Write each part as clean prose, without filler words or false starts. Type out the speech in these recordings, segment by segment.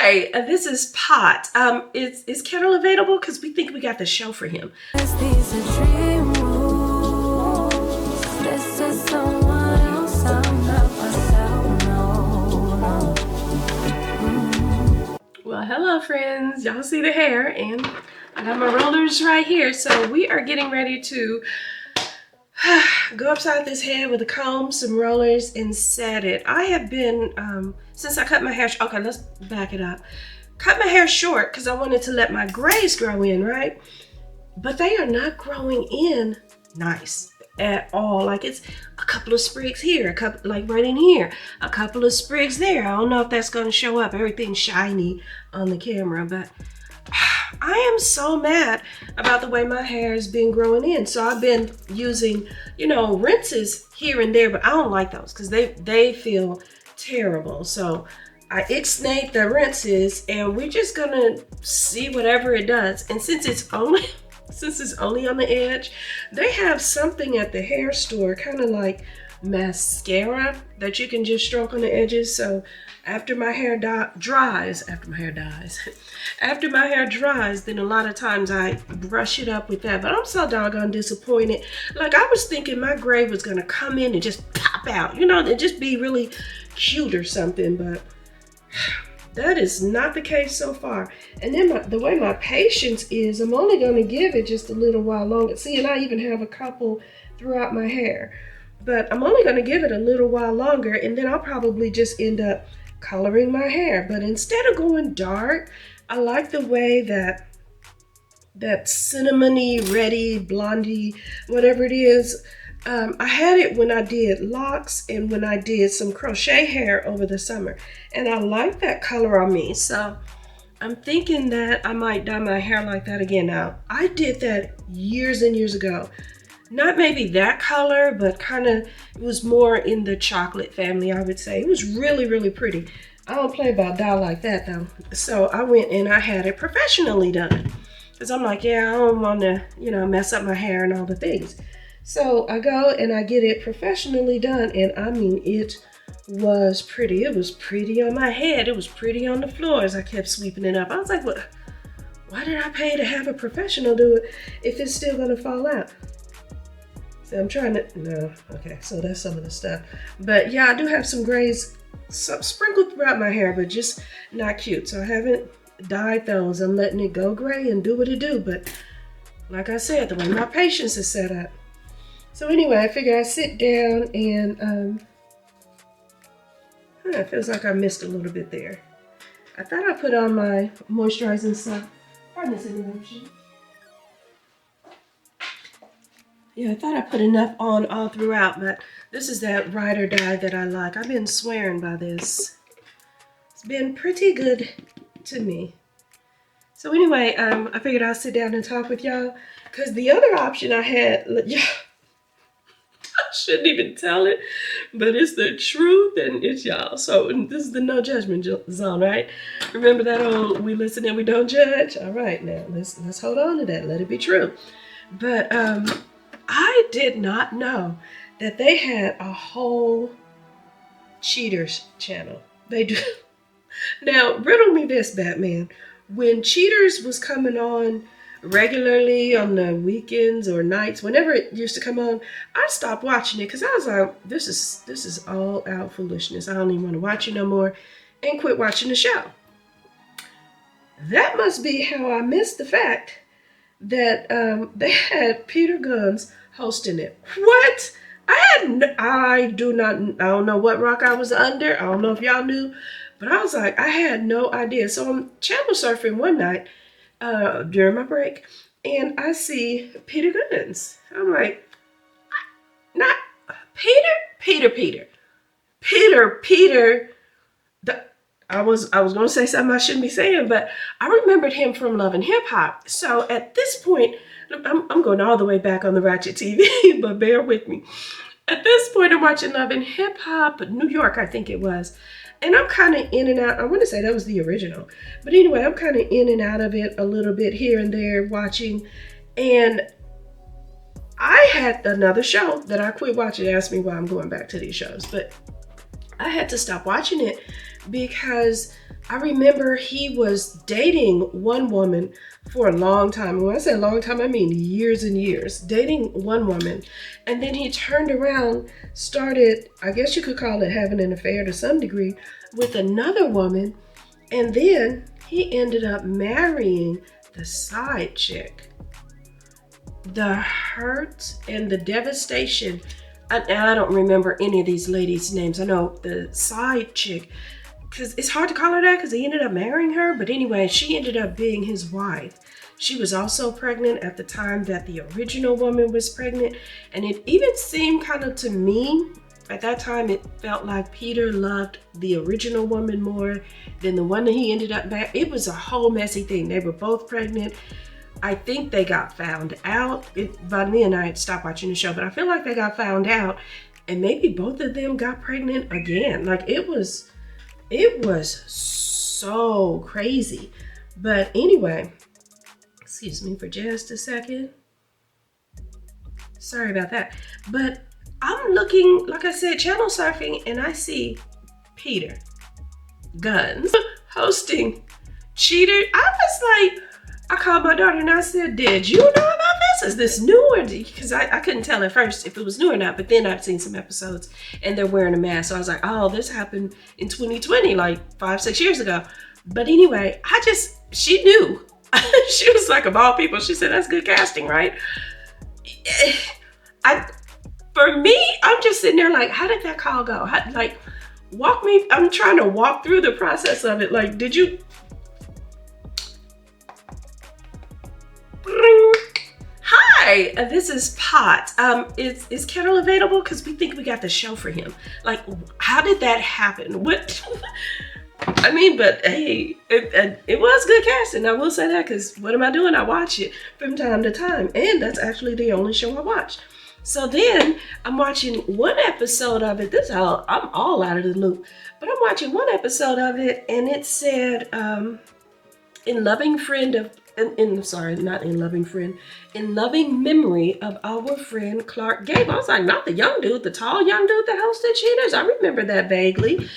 Hey, this is Pot. Is Kettle available? Because we think we got the show for him. Well, hello friends. Y'all see the hair, and I got my rollers right here. So we are getting ready to go upside this head with a comb, some rollers, and set it. I have been, since I cut my hair, okay, let's back it up. Cut my hair short because I wanted to let my grays grow in, right? But they are not growing in nice at all. Like, it's a couple of sprigs here, a couple, like right in here, a couple of sprigs there. I don't know if that's going to show up. Everything's shiny on the camera, but I am so mad about the way my hair has been growing in. So I've been using, you know, rinses here and there, but I don't like those because they feel terrible. So I ixnayed the rinses, and we're just gonna see whatever it does. And since it's only on the edge, they have something at the hair store, kind of like mascara that you can just stroke on the edges. So after my hair dries, then a lot of times I brush it up with that. But I'm so doggone disappointed. Like, I was thinking my gray was gonna come in and just pop out, you know, and just be really cute or something, but that is not the case so far. And then the way my patience is, I'm only gonna give it just a little while longer. See, and I even have a couple throughout my hair, but I'm only gonna give it a little while longer, and then I'll probably just end up coloring my hair. But instead of going dark, I like the way that cinnamony, reddy, blondie, whatever it is. I had it when I did locks and when I did some crochet hair over the summer, and I like that color on me. So I'm thinking that I might dye my hair like that again. Now, I did that years and years ago. Not maybe that color, but kind of, it was more in the chocolate family, I would say. It was really, really pretty. I don't play about dye like that though. So I went and I had it professionally done, because I'm like, yeah, I don't want to, you know, mess up my hair and all the things. So I go and I get it professionally done, and I mean, it was pretty. It was pretty on my head. It was pretty on the floor as I kept sweeping it up. I was like, what? Why did I pay to have a professional do it if it's still gonna fall out? So I'm trying to, no, okay, so that's some of the stuff. But yeah, I do have some grays sprinkled throughout my hair, but just not cute. So I haven't dyed those. I'm letting it go gray and do what it do. But like I said, the way my patience is set up. So anyway, I figure I'd sit down and, it feels like I missed a little bit there. I thought I put on my moisturizing stuff. Pardon this interruption. Yeah, I thought I put enough on all throughout, but this is that ride or die that I like. I've been swearing by this. It's been pretty good to me. So anyway, I figured I'll sit down and talk with y'all, because the other option I had, yeah, I shouldn't even tell it, but it's the truth and it's y'all. So this is the no judgment zone, right? Remember that old we listen and we don't judge? All right, now let's hold on to that. Let it be true. But I did not know that they had a whole Cheaters channel. They do. Now, riddle me this, Batman. When Cheaters was coming on regularly on the weekends or nights, whenever it used to come on, I stopped watching it because I was like, this is all out foolishness. I don't even want to watch it no more, and quit watching the show. That must be how I missed the fact that they had Peter Guns hosting it. What? I don't know what rock I was under. I don't know if y'all knew, but I was like, I had no idea. So I'm channel surfing one night during my break, and I see Peter Guns. I'm like, not Peter. I was gonna say something I shouldn't be saying, but I remembered him from Love and Hip Hop. So at this point, I'm going all the way back on the Ratchet TV, but bear with me. At this point, I'm watching Love and Hip Hop, New York, I think it was. And I'm kind of in and out. I want to say that was the original. But anyway, I'm kind of in and out of it a little bit here and there watching. And I had another show that I quit watching. Ask me why I'm going back to these shows. But I had to stop watching it because I remember he was dating one woman for a long time. When I say a long time, I mean years and years. Dating one woman. And then he turned around, started, I guess you could call it having an affair to some degree, with another woman. And then he ended up marrying the side chick. The hurt and the devastation. I don't remember any of these ladies' names. I know the side chick, because it's hard to call her that because he ended up marrying her. But anyway, she ended up being his wife. She was also pregnant at the time that the original woman was pregnant. And it even seemed kind of to me, at that time, it felt like Peter loved the original woman more than the one that he ended up marrying. It was a whole messy thing. They were both pregnant. I think they got found out. By then I had stopped watching the show, but I feel like they got found out and maybe both of them got pregnant again. Like it was so crazy. But anyway, excuse me for just a second. Sorry about that. But I'm looking, like I said, channel surfing, and I see Peter Guns hosting Cheater. I was like, I called my daughter and I said, did you know about this? Is this new? Or because I couldn't tell at first if it was new or not, but then I've seen some episodes and they're wearing a mask. So I was like, oh, this happened in 2020, like 5-6 years ago. But anyway, she knew. She was like, of all people, she said, that's good casting, right? For me, I'm just sitting there like, how did that call go? Walk me, I'm trying to walk through the process of it. Like, did you? Hi, this is Pot. Is Kettle available? Because we think we got the show for him. Like, how did that happen? What? I mean, but hey, it was good casting. I will say that, because what am I doing? I watch it from time to time, and that's actually the only show I watch. So then I'm watching one episode of it. I'm all out of the loop, but I'm watching one episode of it, and it said, in loving memory of our friend Clark Gable. I was like, not the young dude, the tall young dude that hosted Cheaters. I remember that vaguely.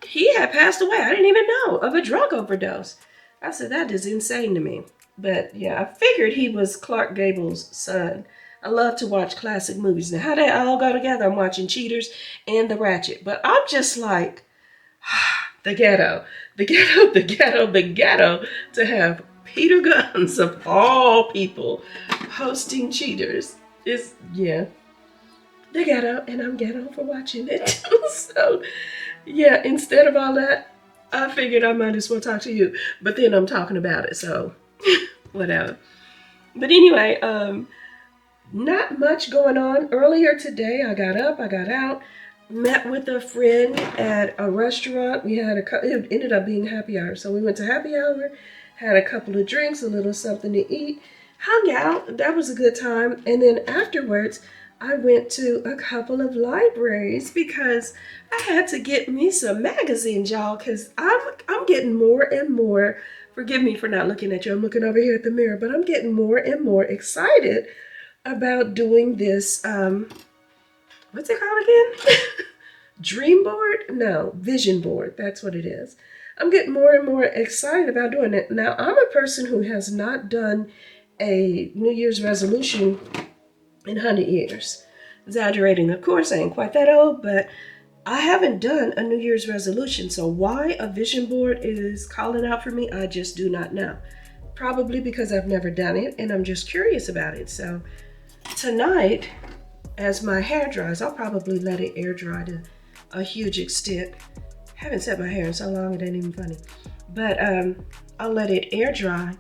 He had passed away. I didn't even know, of a drug overdose. I said, that is insane to me. But yeah, I figured he was Clark Gable's son. I love to watch classic movies. Now, how they all go together? I'm watching Cheaters and The Ratchet. But I'm just like, the ghetto to have Peter Guns, of all people, hosting Cheaters. The ghetto, and I'm ghetto for watching it. So, yeah, instead of all that, I figured I might as well talk to you. But then I'm talking about it, so whatever. But anyway, not much going on. Earlier today, I got up, I got out, met with a friend at a restaurant. It ended up being happy hour. So we went to happy hour, had a couple of drinks, a little something to eat, hung out. That was a good time. And then afterwards, I went to a couple of libraries because I had to get me some magazines, y'all, because I'm getting more and more, forgive me for not looking at you, I'm looking over here at the mirror, but I'm getting more and more excited about doing this, what's it called again? Dream board? No, vision board. That's what it is. I'm getting more and more excited about doing it. Now, I'm a person who has not done a New Year's resolution in 100 years. Exaggerating, of course, I ain't quite that old, but I haven't done a New Year's resolution. So why a vision board is calling out for me, I just do not know. Probably because I've never done it and I'm just curious about it. So tonight, as my hair dries, I'll probably let it air dry to a huge extent. Haven't set my hair in so long, it ain't even funny. But I'll let it air dry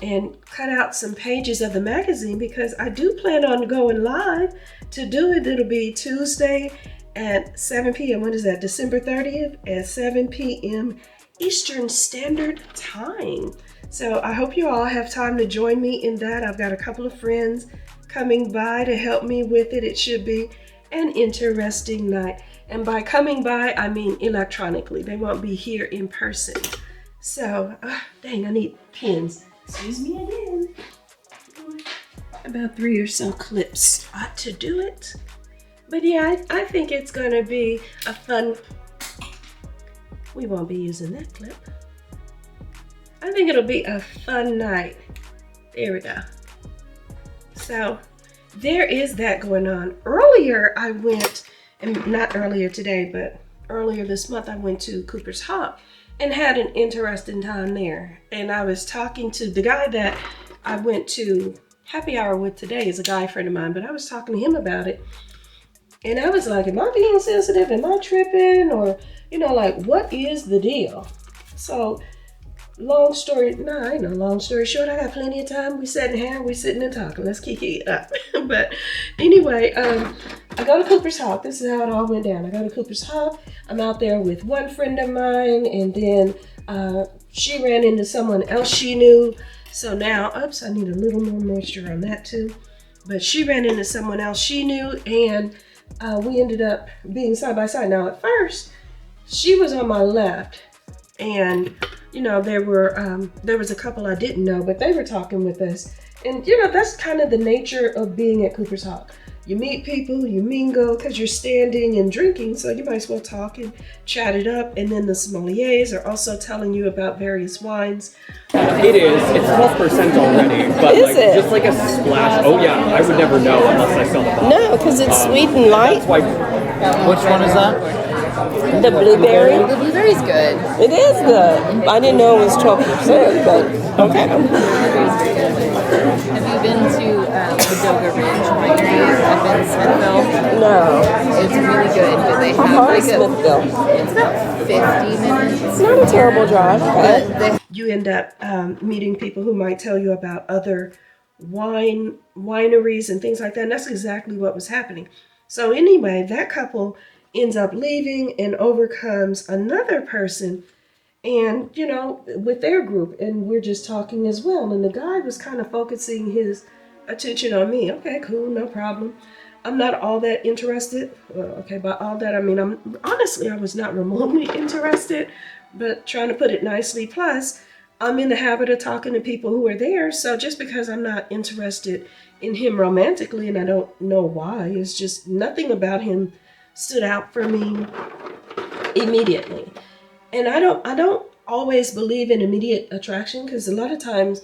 and cut out some pages of the magazine because I do plan on going live to do it. It'll be Tuesday at 7 p.m. What is that? December 30th at 7 p.m. Eastern Standard Time. So I hope you all have time to join me in that. I've got a couple of friends coming by to help me with it. It should be an interesting night. And by coming by, I mean electronically. They won't be here in person. So, dang, I need pins. Excuse me again. About 3 or so clips ought to do it. But yeah, I think it's gonna be a fun, we won't be using that clip. I think it'll be a fun night. There we go. So there is that going on. Earlier I went, and not earlier today, but earlier this month I went to Cooper's Hawk and had an interesting time there. And I was talking to the guy that I went to happy hour with today, is a guy friend of mine, but I was talking to him about it. And I was like, am I being sensitive? Am I tripping? Or, you know, like, what is the deal? So long story, no, ain't no long story short. I got plenty of time. We sitting here, we sitting and talking. Let's kiki it up. But anyway, I go to Cooper's Hawk. This is how it all went down. I go to Cooper's Hawk. I'm out there with one friend of mine, and then she ran into someone else she knew. So now, oops, I need a little more moisture on that too. But she ran into someone else she knew, and we ended up being side by side. Now, at first, she was on my left, and you know, there was a couple I didn't know, but they were talking with us. And you know, that's kind of the nature of being at Cooper's Hawk. You meet people, you mingle, because you're standing and drinking, so you might as well talk and chat it up. And then the sommeliers are also telling you about various wines. It is. It's 12% already, but Is like it? just like a splash. Oh yeah, I would never know unless I saw the bottle. No, because it's sweet and light. That's why. Which one is that? The blueberry. The blueberry's good. It is good. I didn't know it was 12%, but okay. Have you been to Padoga Ridge Winery up in Smithville? No. It's really good, but they How have far like is Smithville? it's about 50 minutes. It's not a terrible drive. But they You end up meeting people who might tell you about other wineries and things like that. And that's exactly what was happening. So anyway, that couple ends up leaving and overcomes another person, and you know, with their group, and we're just talking as well. And the guy was kind of focusing his attention on me. Okay, cool, no problem. I'm not all that interested. Well, okay, by all that I mean I was not remotely interested, but trying to put it nicely. Plus, I'm in the habit of talking to people who are there. So just because I'm not interested in him romantically, and I don't know why, it's just nothing about him stood out for me immediately. And I don't always believe in immediate attraction, because a lot of times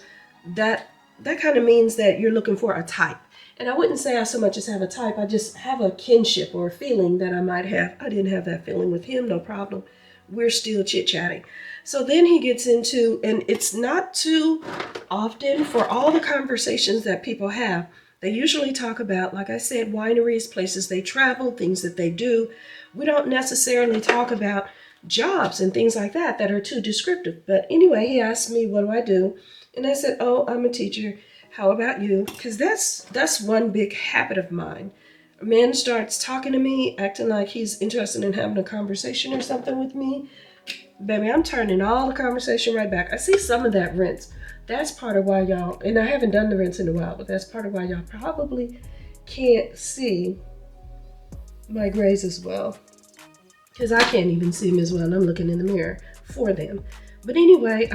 that kind of means that you're looking for a type. And I wouldn't say I so much as have a type. I just have a kinship or a feeling that I might have. I didn't have that feeling with him, no problem. We're still chit-chatting. So then he gets into, and it's not too often for all the conversations that people have, they usually talk about, like I said, wineries, places they travel, things that they do. We don't necessarily talk about jobs and things like that are too descriptive. But anyway, he asked me, what do I do? And I said, oh, I'm a teacher. How about you? Because that's one big habit of mine. A man starts talking to me, acting like he's interested in having a conversation or something with me. Baby, I'm turning all the conversation right back. I see some of that rinse. That's part of why y'all, and I haven't done the rinse in a while, but that's part of why y'all probably can't see my grays as well. Because I can't even see them as well. I'm looking in the mirror for them. But anyway,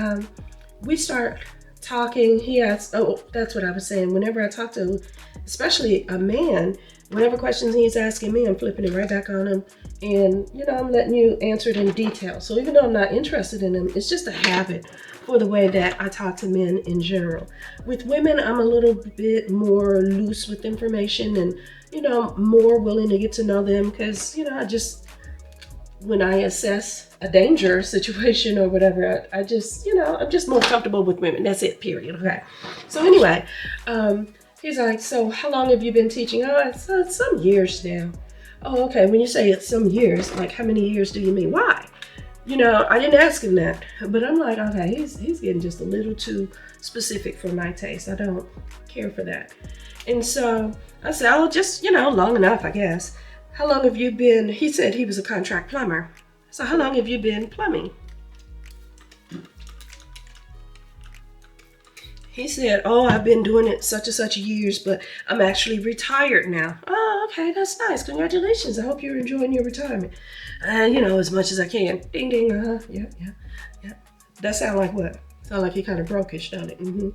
we start talking. He asks, oh, that's what I was saying. Whenever I talk to, especially a man, whatever questions he's asking me, I'm flipping it right back on him. And, you know, I'm letting you answer it in detail. So even though I'm not interested in them, it's just a habit for the way that I talk to men in general. With women, I'm a little bit more loose with information and, you know, more willing to get to know them because, you know, when I assess a danger situation or whatever, I just, you know, I'm just more comfortable with women. That's it, period. Okay. So anyway, he's like, so how long have you been teaching? Oh, it's some years now. Oh, okay. When you say it's some years, like how many years do you mean? Why? You know, I didn't ask him that, but I'm like, okay, he's getting just a little too specific for my taste. I don't care for that. And so I said, oh, just, you know, long enough, I guess. How long have you been? He said he was a contract plumber. So how long have you been plumbing? He said, oh, I've been doing it such and such years, but I'm actually retired now. Oh, okay, that's nice. Congratulations. I hope you're enjoying your retirement. You know, as much as I can. Ding, ding, yeah. That sound like what? Sound like he kind of broke-ish, don't it? Mm-hmm.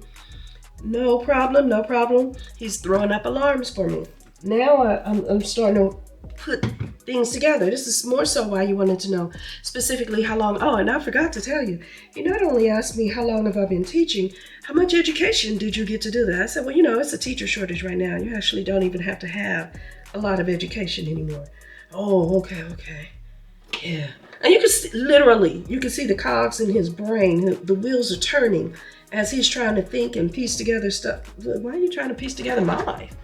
No problem. He's throwing up alarms for me. Now I'm starting to put things together. This is more so why you wanted to know specifically how long. Oh, and I forgot to tell you, he not only asked me how long have I been teaching, how much education did you get to do that? I said, well, it's a teacher shortage right now. You actually don't even have to have a lot of education anymore. Oh, okay. Yeah. And you can see, literally, you can see the cogs in his brain. The wheels are turning as he's trying to think and piece together stuff. Why are you trying to piece together my life?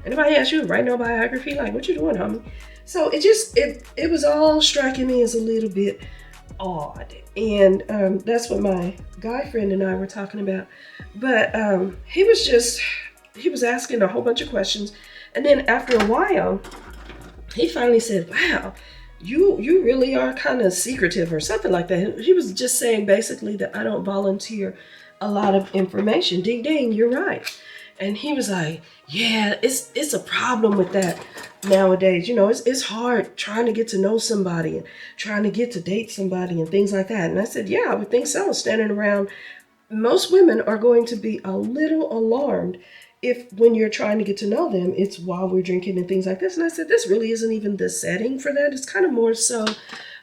Anybody ask you to write no biography? Like, what you doing, homie? So it was all striking me as a little bit odd. And that's what my guy friend and I were talking about. But he was asking a whole bunch of questions. And then after a while, he finally said, wow, you really are kind of secretive or something like that. He was just saying basically that I don't volunteer a lot of information. Ding, ding, you're right. And he was like, yeah, it's a problem with that nowadays. It's hard trying to get to know somebody and trying to get to date somebody and things like that. And I said, yeah, I would think so. Standing around, most women are going to be a little alarmed if when you're trying to get to know them, it's while we're drinking and things like this. And I said, this really isn't even the setting for that. It's kind of more so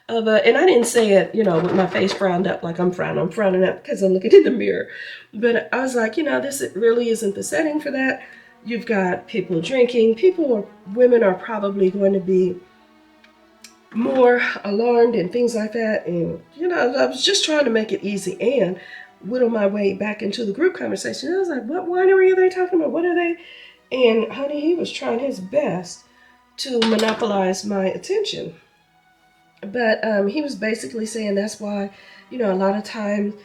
of and I didn't say it, with my face frowned up like I'm frowning up because I'm looking in the mirror. But I was like, this really isn't the setting for that. You've got people drinking. Women are probably going to be more alarmed and things like that. And, I was just trying to make it easy and whittle my way back into the group conversation. I was like, what winery are they talking about? What are they? And honey, he was trying his best to monopolize my attention. But he was basically saying that's why, a lot of times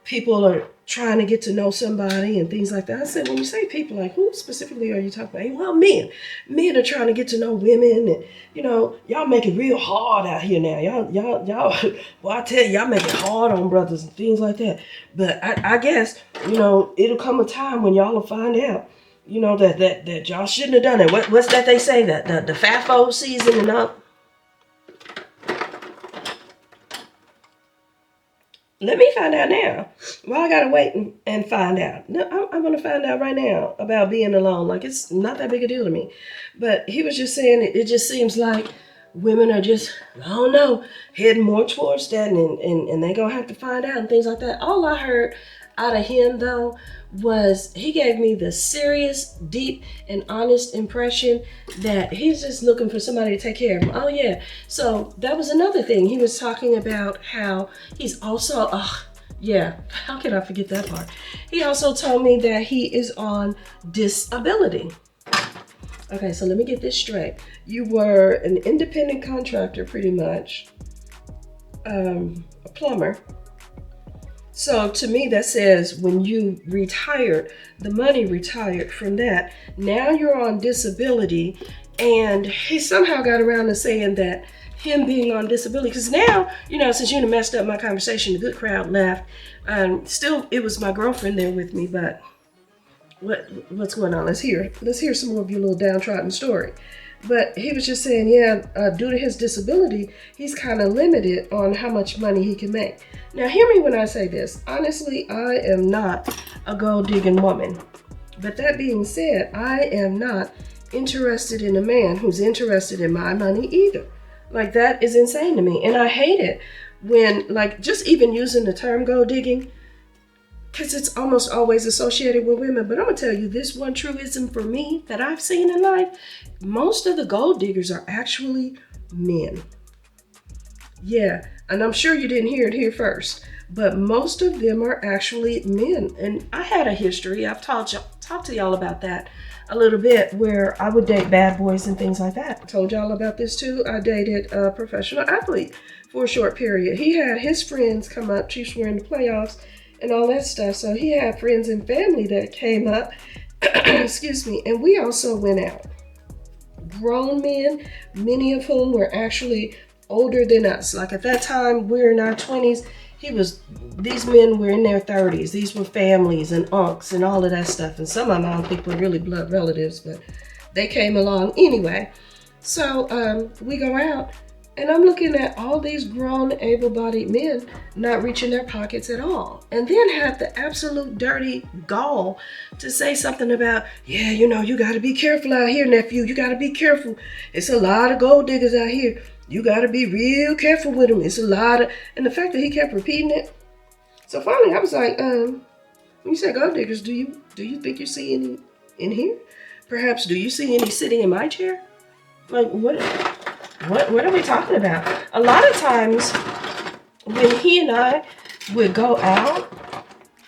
people are trying to get to know somebody and things like that. I said, when you say people, like who specifically are you talking about? Well, men. Men are trying to get to know women, and y'all make it real hard out here now. Y'all. Well, I tell you, y'all make it hard on brothers and things like that. But I guess it'll come a time when y'all will find out, that y'all shouldn't have done it. What's that they say, that the FAFO season and all. Let me find out now. Well, I gotta wait and find out. No, I'm gonna find out right now about being alone. Like, it's not that big a deal to me. But he was just saying it just seems like women are just, I don't know, heading more towards that and they're gonna have to find out and things like that. All I heard out of him though was he gave me the serious, deep, and honest impression that he's just looking for somebody to take care of him. Oh yeah. So that was another thing. He was talking about how he's also, how can I forget that part? He also told me that he is on disability. Okay, so let me get this straight. You were an independent contractor pretty much, a plumber. So to me, that says when you retired, the money retired from that. Now you're on disability. And he somehow got around to saying that him being on disability, because now, since you messed up my conversation, the good crowd left. Still, it was my girlfriend there with me, but what's going on? Let's hear some more of your little downtrodden story. But he was just saying, due to his disability, he's kind of limited on how much money he can make. Now, hear me when I say this. Honestly, I am not a gold-digging woman. But that being said, I am not interested in a man who's interested in my money either. Like, that is insane to me. And I hate it when, like, just even using the term gold-digging, because it's almost always associated with women. But I'm going to tell you this one truism for me that I've seen in life. Most of the gold diggers are actually men. Yeah, and I'm sure you didn't hear it here first. But most of them are actually men. And I had a history. I've talked to y'all about that a little bit, where I would date bad boys and things like that. I told y'all about this too. I dated a professional athlete for a short period. He had his friends come up. Chiefs were in the playoffs and all that stuff. So he had friends and family that came up, excuse me, and we also went out. Grown men, many of whom were actually older than us. Like at that time, we were in our 20s. These men were in their 30s. These were families and unks and all of that stuff. And some of my own people are really blood relatives, but they came along anyway. So we go out And I'm looking at all these grown, able-bodied men not reaching their pockets at all. And then have the absolute dirty gall to say something about, yeah, you got to be careful out here, nephew. You got to be careful. It's a lot of gold diggers out here. You got to be real careful with them. It's a lot of... And the fact that he kept repeating it. So finally, I was like, when you say gold diggers, do you think you see any in here? Perhaps, do you see any sitting in my chair? Like, what are we talking about? A lot of times when he and I would go out,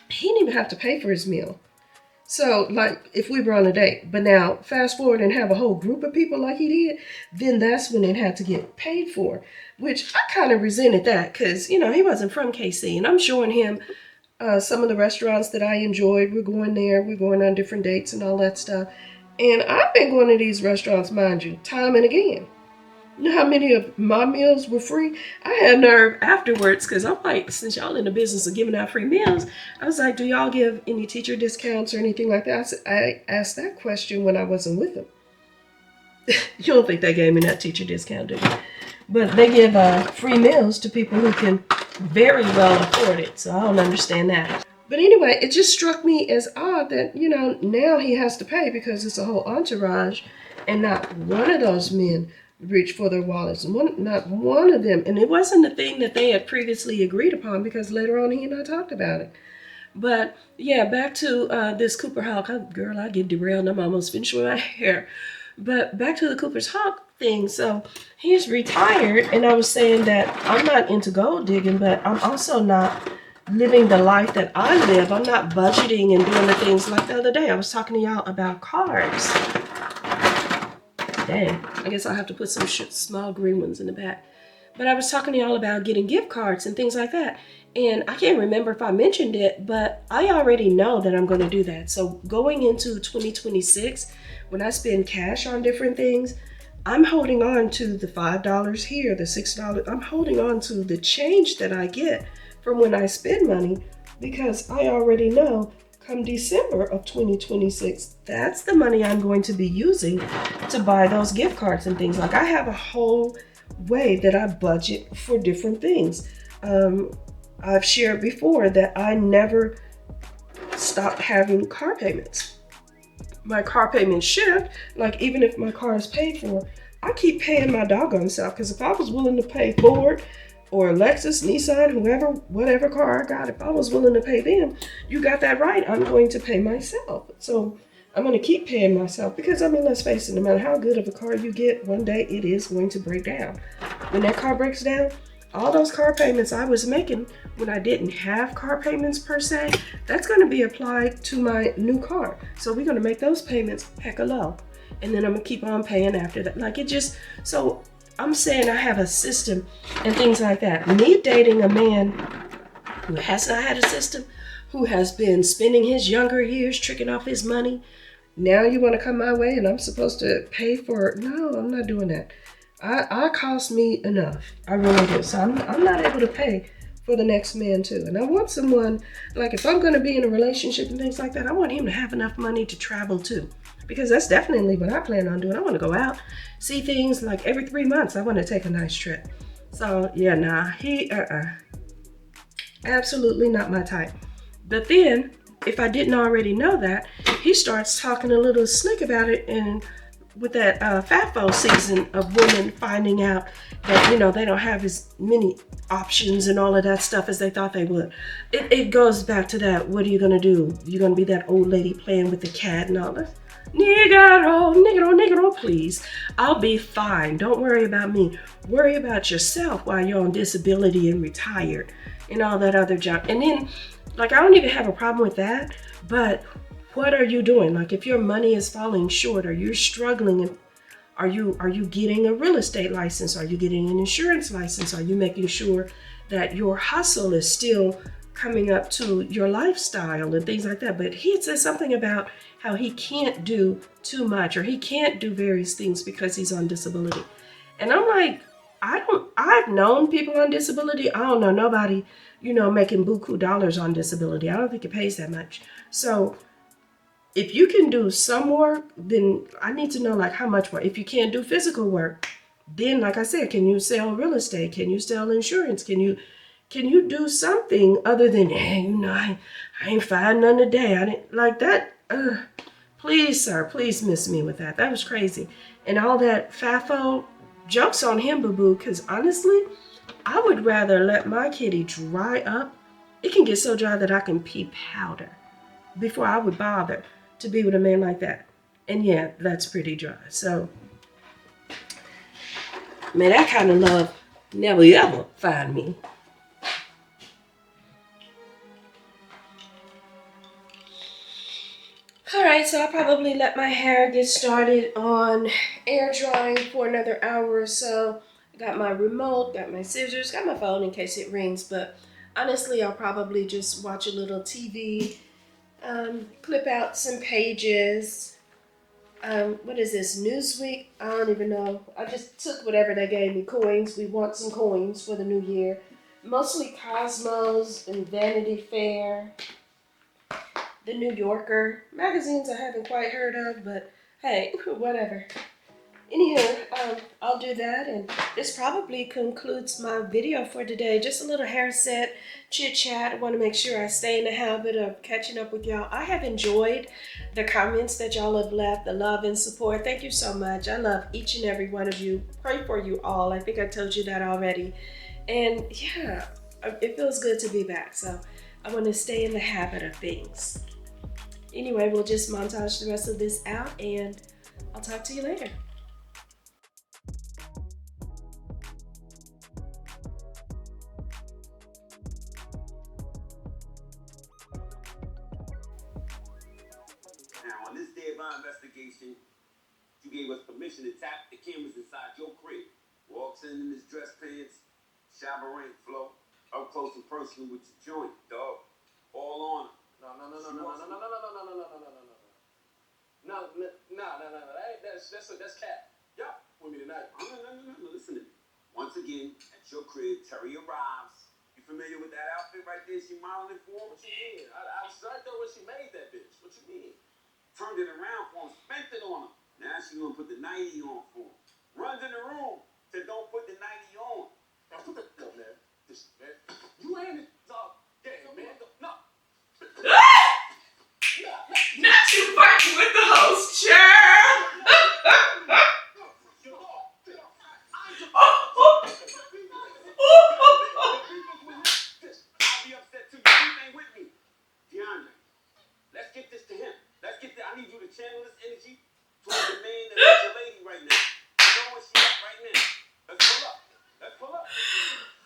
he didn't even have to pay for his meal. So, like, if we were on a date, but now fast forward and have a whole group of people like he did, then that's when it had to get paid for, which I kind of resented that because, he wasn't from KC, and I'm showing him some of the restaurants that I enjoyed. We're going there, we're going on different dates and all that stuff. And I've been going to these restaurants, mind you, time and again. You know how many of my meals were free? I had nerve afterwards because I'm like, since y'all in the business of giving out free meals, I was like, do y'all give any teacher discounts or anything like that? I asked that question when I wasn't with them. You don't think they gave me that teacher discount, do you? But they give free meals to people who can very well afford it. So I don't understand that. But anyway, it just struck me as odd that, now he has to pay because it's a whole entourage and not one of those men reach for their wallets. Not one of them. And it wasn't a thing that they had previously agreed upon because later on he and I talked about it. But yeah, back to this Cooper Hawk. Girl, I get derailed. I'm almost finished with my hair. But back to the Cooper's Hawk thing. So he's retired, and I was saying that I'm not into gold digging, but I'm also not living the life that I live. I'm not budgeting and doing the things like the other day. I was talking to y'all about cars. Dang, I guess I'll have to put some small green ones in the back. But I was talking to y'all about getting gift cards and things like that. And I can't remember if I mentioned it, but I already know that I'm going to do that. So going into 2026, when I spend cash on different things, I'm holding on to the $5 here, the $6. I'm holding on to the change that I get from when I spend money because I already know come December of 2026, that's the money I'm going to be using to buy those gift cards and things. Like I have a whole way that I budget for different things. I've shared before that I never stopped having car payments. My car payments shift, like even if my car is paid for, I keep paying my doggone self because if I was willing to pay Ford or Lexus, Nissan, whoever, whatever car I got, if I was willing to pay them, you got that right, I'm going to pay myself. So I'm going to keep paying myself because, I mean, let's face it, no matter how good of a car you get, one day it is going to break down. When that car breaks down, all those car payments I was making when I didn't have car payments per se, that's going to be applied to my new car. So we're going to make those payments hecka low. And then I'm going to keep on paying after that. Like it just, so I'm saying I have a system and things like that. Me dating a man who has not had a system, who has been spending his younger years tricking off his money. Now you want to come my way and I'm supposed to pay for it? No, I'm not doing that. I cost me enough. I really do. So I'm not able to pay for the next man too. And I want someone, like if I'm going to be in a relationship and things like that, I want him to have enough money to travel too. Because that's definitely what I plan on doing. I want to go out, see things like every 3 months. I want to take a nice trip. So yeah, nah, absolutely not my type. But then, if I didn't already know that, he starts talking a little slick about it and with that FAFO season of women finding out that, you know, they don't have as many options and all of that stuff as they thought they would. It goes back to that, what are you going to do? You're going to be that old lady playing with the cat and all that? Negro, please. I'll be fine. Don't worry about me. Worry about yourself while you're on disability and retired and all that other junk. And then, like, I don't even have a problem with that, but what are you doing? Like if your money is falling short or you're struggling, and are you getting a real estate license? Are you getting an insurance license? Are you making sure that your hustle is still coming up to your lifestyle and things like that? But he said something about how he can't do too much or he can't do various things because he's on disability. And I'm like, I've known people on disability. I don't know nobody, you know, making buku dollars on disability. I don't think it pays that much. So if you can do some work, then I need to know like how much work. If you can't do physical work, Then, like I said, can you sell real estate? Can you sell insurance? Can you do something other than, hey, I ain't find none today. I didn't like that. Please, sir, please miss me with that. That was crazy. And all that FAFO, jokes on him, boo-boo, because honestly, I would rather let my kitty dry up. It can get so dry that I can pee powder before I would bother to be with a man like that. And yeah, that's pretty dry. So, man, that kind of love never ever find me. Alright, so I'll probably let my hair get started on air drying for another hour or so. I got my remote, got my scissors, got my phone in case it rings, but honestly, I'll probably just watch a little TV, clip out some pages. What is this, Newsweek? I don't even know. I just took whatever they gave me, coins. We want some coins for the new year. Mostly Cosmos and Vanity Fair. The New Yorker, magazines I haven't quite heard of, but hey, whatever. Anywho, I'll do that, and this probably concludes my video for today. Just a little hair set, chit chat. I want to make sure I stay in the habit of catching up with y'all. I have enjoyed the comments that y'all have left, the love and support. Thank you so much. I love each and every one of you. Pray for you all. I think I told you that already. And yeah, it feels good to be back. So I want to stay in the habit of things. Anyway, we'll just montage the rest of this out, and I'll talk to you later. Now, on this day of our investigation, you gave us permission to tap the cameras inside your crib. Walks in his dress pants, Chavarant flow, up close and personal with your joint, dog. All on him. That's cat. Yup. With me tonight. No. Listen to me. Once again, at your crib, Terry arrives. You familiar with that outfit right there she modeling for? What you mean? I was right there when she made that bitch. What you mean? Turned it around for him, spent it on him. Now she gonna put the 90 on for him. Runs in the room, said don't put the 90 on. Now put that up, man. This, man. You ain't it, dog. Yeah, man. No. Not you fighting with the host, child. I'll be upset too. You ain't with me. DeAndre, let's get this to him. I need you to channel this energy towards the man that's with your lady right now. You know where she at right now. Let's pull up.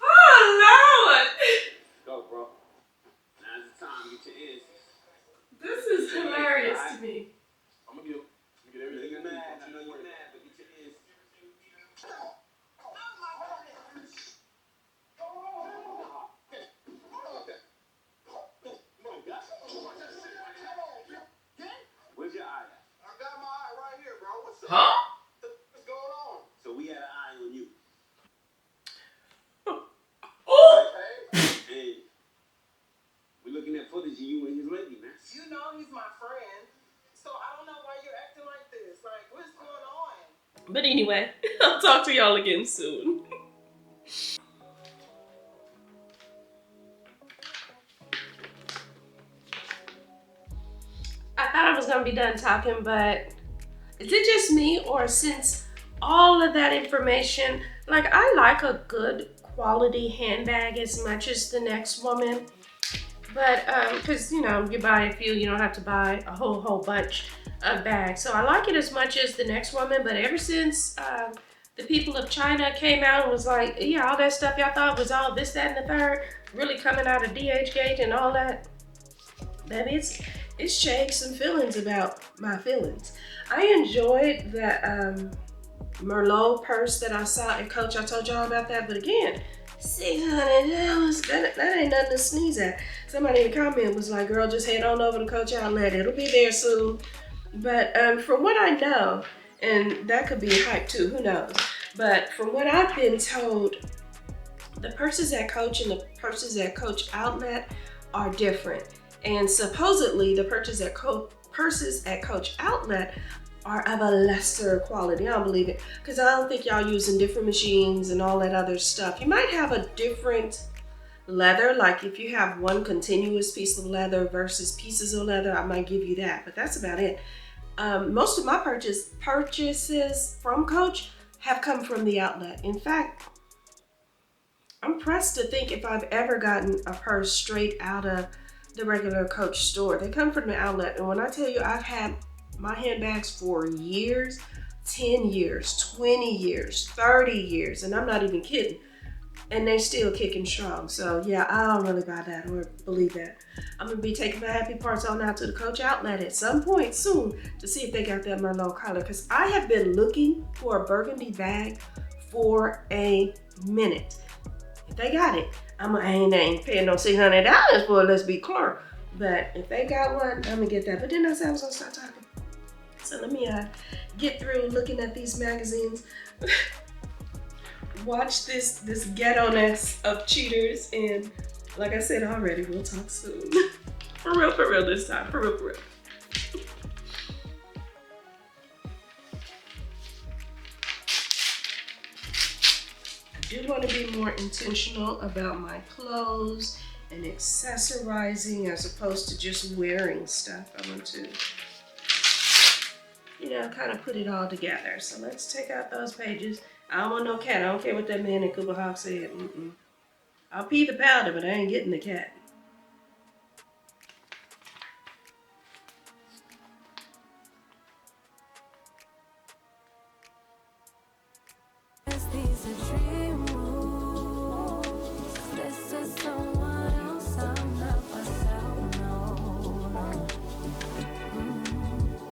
Oh, Lord. Go, bro. Now's the time. Get your ears. This is hilarious to me. I'm gonna get everything You're I need. mad. I know you're mad, but get your ears. Where's your eye at? I got my eye right here, bro. What's up? Huh? What's going on? So we had an eye on you. Oh. Hey, we're looking at footage of you and his lady, man. You know he's my friend, so I don't know why you're acting like this. Like, what's going on? But anyway, I'll talk to y'all again soon. I thought I was gonna be done talking, but is it just me, or since all of that information, like I like a good quality handbag as much as the next woman, but because you buy a few, you don't have to buy a whole bunch of bags. So I like it as much as the next woman, but ever since the people of China came out and was like, yeah, all that stuff y'all thought was all this, that, and the third, really coming out of DHgate and all that, baby, it's changed some feelings about my feelings. I enjoyed that Merlot purse that I saw at Coach. I told y'all about that, but again, $600, that ain't nothing to sneeze at. Somebody in the comment was like, girl, just head on over to Coach Outlet. It'll be there soon. But from what I know, and that could be hype too, who knows? But from what I've been told, the purses at Coach and the purses at Coach Outlet are different. And supposedly the purses at Coach Outlet are of a lesser quality. I don't believe it, because I don't think y'all using different machines and all that other stuff. You might have a different leather, like if you have one continuous piece of leather versus pieces of leather, I might give you that, but that's about it. Most of my purchases from Coach have come from the outlet. In fact, I'm pressed to think if I've ever gotten a purse straight out of the regular Coach store. They come from the outlet, and when I tell you I've had my handbags for years, 10 years, 20 years, 30 years, and I'm not even kidding. And they still kicking strong. So yeah, I don't really buy that or believe that. I'm gonna be taking my happy parts on out to the Coach outlet at some point soon to see if they got that Merlot color, because I have been looking for a burgundy bag for a minute. If they got it, I ain't paying no $600 for it, let's be clear. But if they got one, I'm gonna get that. But then I said I was gonna start talking. So let me get through looking at these magazines. Watch this ghetto-ness of cheaters, and like I said already, we'll talk soon. For real this time. For real. I do want to be more intentional about my clothes and accessorizing as opposed to just wearing stuff. I want to, kind of put it all together. So let's take out those pages. I don't want no cat. I don't care what that man in Cooper Hawk said. I'll pee the powder, but I ain't getting the cat.